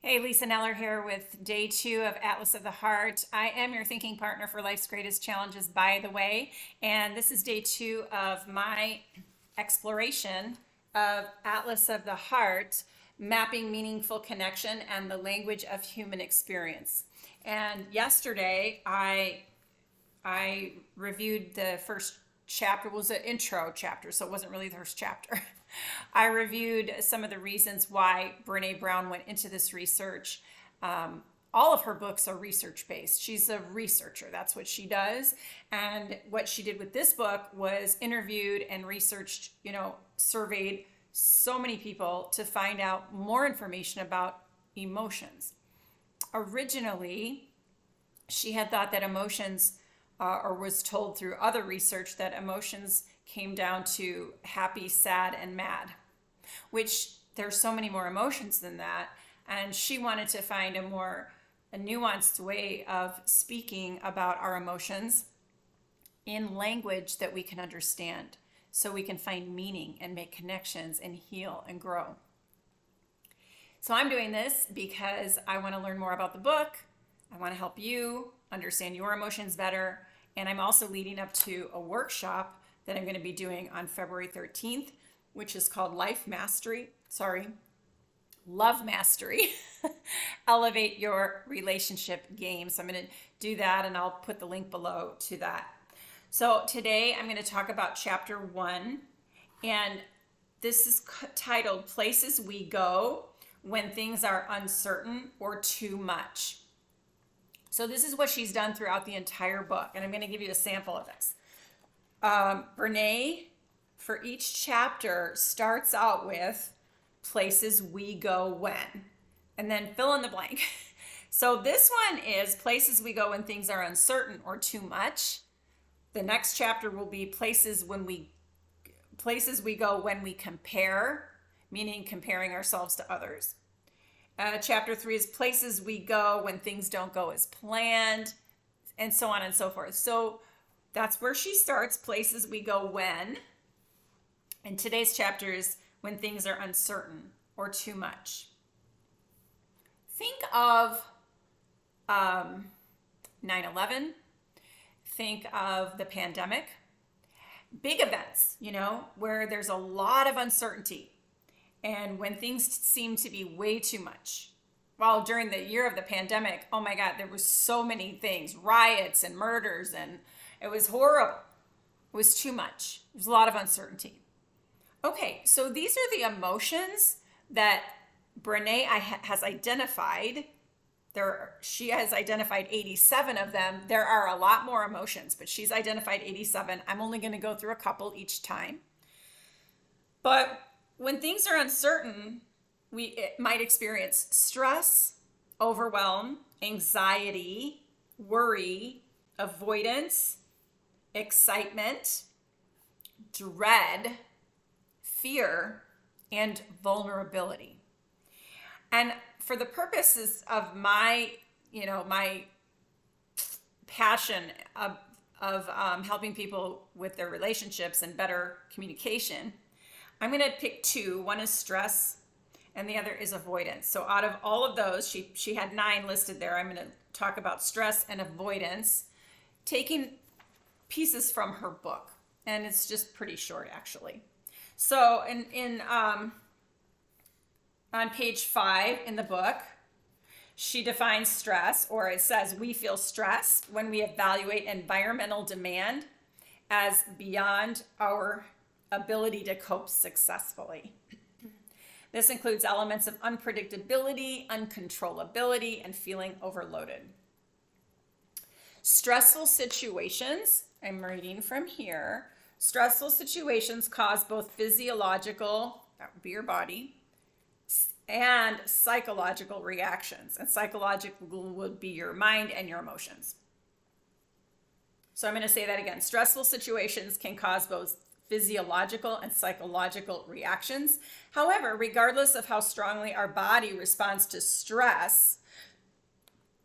Hey, Lisa Neller here with day 2 of Atlas of the Heart. I am your thinking partner for life's greatest challenges, by the way, and this is day 2 of my exploration of Atlas of the Heart, mapping meaningful connection and the language of human experience. And yesterday I reviewed the first chapter. It was an intro chapter, so it wasn't really the first chapter. I reviewed some of the reasons why Brene Brown went into this research. All of her books are research based. She's a researcher. That's what she does. And what she did with this book was interviewed and researched, surveyed so many people to find out more information about emotions. Originally, she had thought that emotions, or was told through other research, that emotions came down to happy, sad, and mad, which there's so many more emotions than that. And she wanted to find a nuanced way of speaking about our emotions in language that we can understand, so we can find meaning and make connections and heal and grow. So I'm doing this because I want to learn more about the book. I want to help you understand your emotions better. And I'm also leading up to a workshop that I'm going to be doing on February 13th, which is called Love Mastery. Elevate your relationship game. So I'm going to do that, and I'll put the link below to that. So today I'm going to talk about chapter 1, and this is titled Places We Go When Things Are Uncertain or Too Much. So this is what she's done throughout the entire book, and I'm going to give you a sample of this. Brene, for each chapter, starts out with places we go when, and then fill in the blank. So this one is places we go when things are uncertain or too much. The next chapter will be places we go when we compare, meaning comparing ourselves to others. Chapter 3 is places we go when things don't go as planned, and so on and so forth. So that's where she starts, places we go when. And today's chapter is when things are uncertain or too much. Think of 9/11. Think of the pandemic. Big events, where there's a lot of uncertainty. And when things seem to be way too much. Well, during the year of the pandemic, oh my God, there were so many things, riots and murders, and it was horrible. It was too much. There's a lot of uncertainty. Okay, so these are the emotions that Brene has identified. She has identified 87 of them. There are a lot more emotions, but she's identified 87. I'm only going to go through a couple each time. But when things are uncertain, we might experience stress, overwhelm, anxiety, worry, avoidance, excitement, dread, fear, and vulnerability. And for the purposes of my passion of helping people with their relationships and better communication, I'm going to pick 2. One is stress, and the other is avoidance. So out of all of those, she had 9 listed there. I'm going to talk about stress and avoidance, taking pieces from her book, and it's just pretty short, actually. So on page 5 in the book, she defines stress, or it says, we feel stressed when we evaluate environmental demand as beyond our ability to cope successfully. This includes elements of unpredictability, uncontrollability, and feeling overloaded. Stressful situations, I'm reading from here, stressful situations cause both physiological, that would be your body, and psychological reactions. And psychological would be your mind and your emotions. So I'm going to say that again. Stressful situations can cause both physiological and psychological reactions. However, regardless of how strongly our body responds to stress,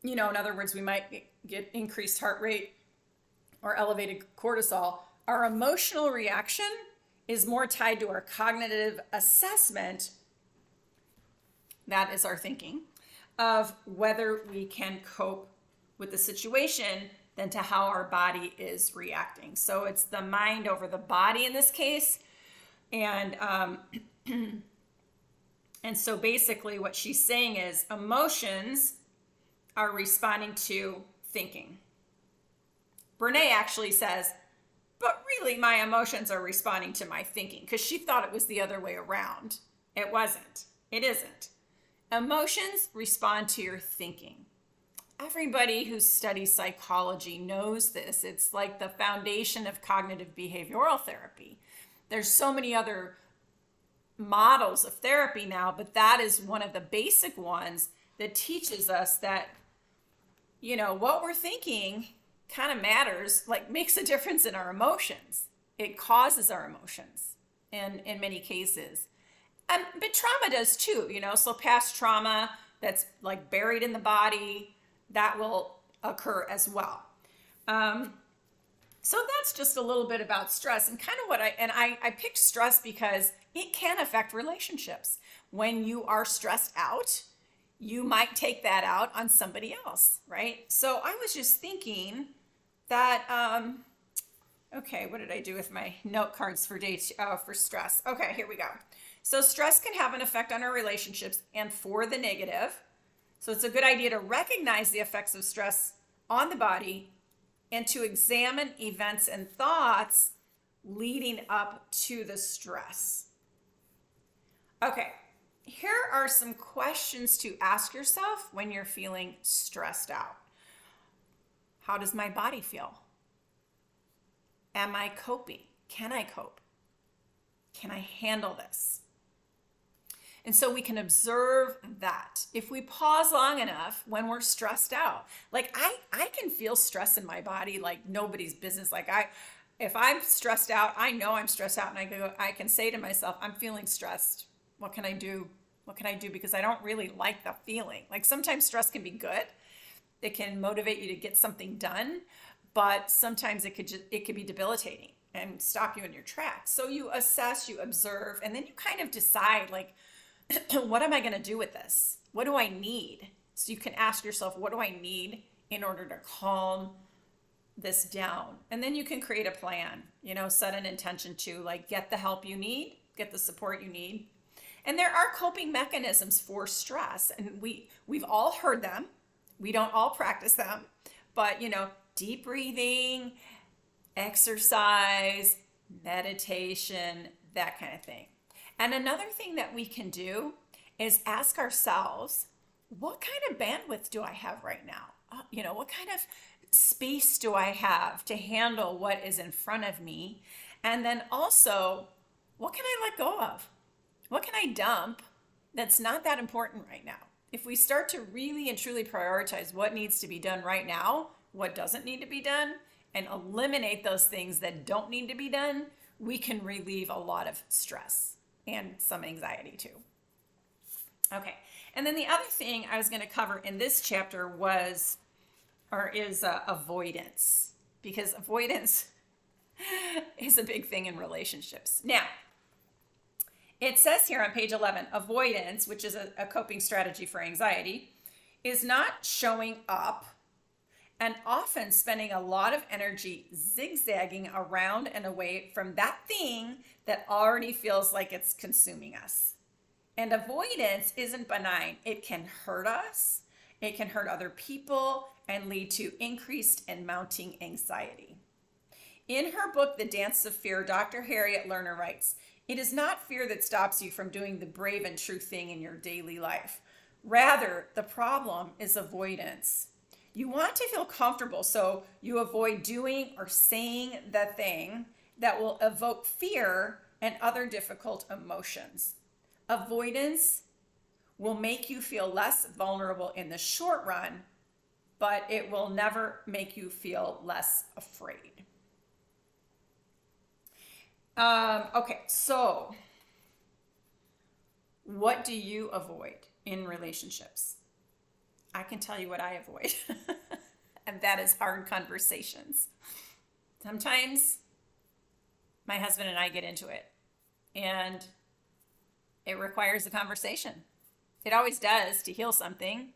in other words, we might get increased heart rate or elevated cortisol, our emotional reaction is more tied to our cognitive assessment, that is our thinking, of whether we can cope with the situation than to how our body is reacting. So it's the mind over the body in this case. And and so basically what she's saying is emotions are responding to thinking. Brene actually says, but really my emotions are responding to my thinking, because she thought it was the other way around. It wasn't. It isn't. Emotions respond to your thinking. Everybody who studies psychology knows this. It's like the foundation of cognitive behavioral therapy. There's so many other models of therapy now, but that is one of the basic ones that teaches us that, you know, what we're thinking kind of matters, like makes a difference in our emotions. It causes our emotions in many cases. But trauma does too, you know, so past trauma that's like buried in the body, that will occur as well. So that's just a little bit about stress and kind of what I picked stress because it can affect relationships. When you are stressed out, you might take that out on somebody else, right? So I was just thinking that, okay, what did I do with my note cards for for stress? Okay, here we go. So stress can have an effect on our relationships and for the negative. So it's a good idea to recognize the effects of stress on the body and to examine events and thoughts leading up to the stress. Okay, here are some questions to ask yourself when you're feeling stressed out. How does my body feel? Am I coping? Can I cope? Can I handle this? And so we can observe that. If we pause long enough when we're stressed out, like I can feel stress in my body like nobody's business. Like if I'm stressed out, I know I'm stressed out, and I can say to myself, I'm feeling stressed. What can I do? What can I do? Because I don't really like the feeling. Like sometimes stress can be good. It can motivate you to get something done, but sometimes it could be debilitating and stop you in your tracks. So you assess, you observe, and then you kind of decide like, what am I going to do with this? What do I need? So you can ask yourself, what do I need in order to calm this down? And then you can create a plan, you know, set an intention to like get the help you need, get the support you need. And there are coping mechanisms for stress, and we've all heard them. We don't all practice them, but you know, deep breathing, exercise, meditation, that kind of thing. And another thing that we can do is ask ourselves, what kind of bandwidth do I have right now? You know, what kind of space do I have to handle what is in front of me? And then also, what can I let go of? What can I dump that's not that important right now? If we start to really and truly prioritize what needs to be done right now, what doesn't need to be done, and eliminate those things that don't need to be done, we can relieve a lot of stress and some anxiety too. Okay, and then the other thing I was going to cover in this chapter is avoidance, because avoidance is a big thing in relationships. Now, it says here on page 11, avoidance, which is a coping strategy for anxiety, is not showing up and often spending a lot of energy zigzagging around and away from that thing that already feels like it's consuming us. And avoidance isn't benign. It can hurt us, it can hurt other people, and lead to increased and mounting anxiety. In her book, The Dance of Fear, Dr. Harriet Lerner writes, "It is not fear that stops you from doing the brave and true thing in your daily life. Rather, the problem is avoidance. You want to feel comfortable, so you avoid doing or saying the thing that will evoke fear and other difficult emotions. Avoidance will make you feel less vulnerable in the short run, but it will never make you feel less afraid." Okay, so what do you avoid in relationships? I can tell you what I avoid, and that is hard conversations. Sometimes my husband and I get into it, and it requires a conversation. It always does to heal something,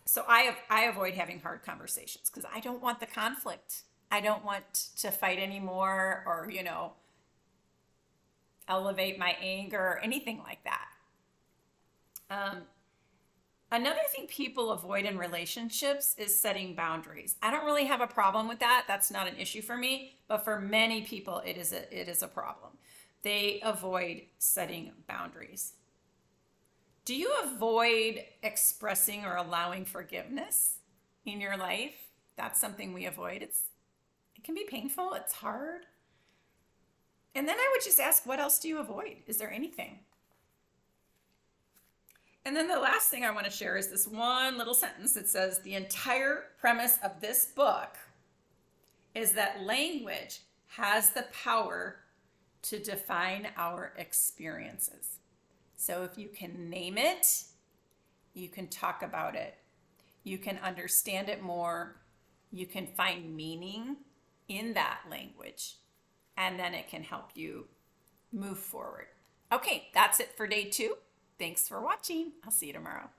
So I avoid having hard conversations because I don't want the conflict. I don't want to fight anymore or, elevate my anger or anything like that. Another thing people avoid in relationships is setting boundaries. I don't really have a problem with that. That's not an issue for me, but for many people, it is a problem. They avoid setting boundaries. Do you avoid expressing or allowing forgiveness in your life? That's something we avoid. It can be painful. It's hard. And then I would just ask, what else do you avoid? Is there anything? And then the last thing I want to share is this one little sentence that says, the entire premise of this book is that language has the power to define our experiences. So if you can name it, you can talk about it, you can understand it more, you can find meaning in that language, and then it can help you move forward. Okay, that's it for day 2. Thanks for watching. I'll see you tomorrow.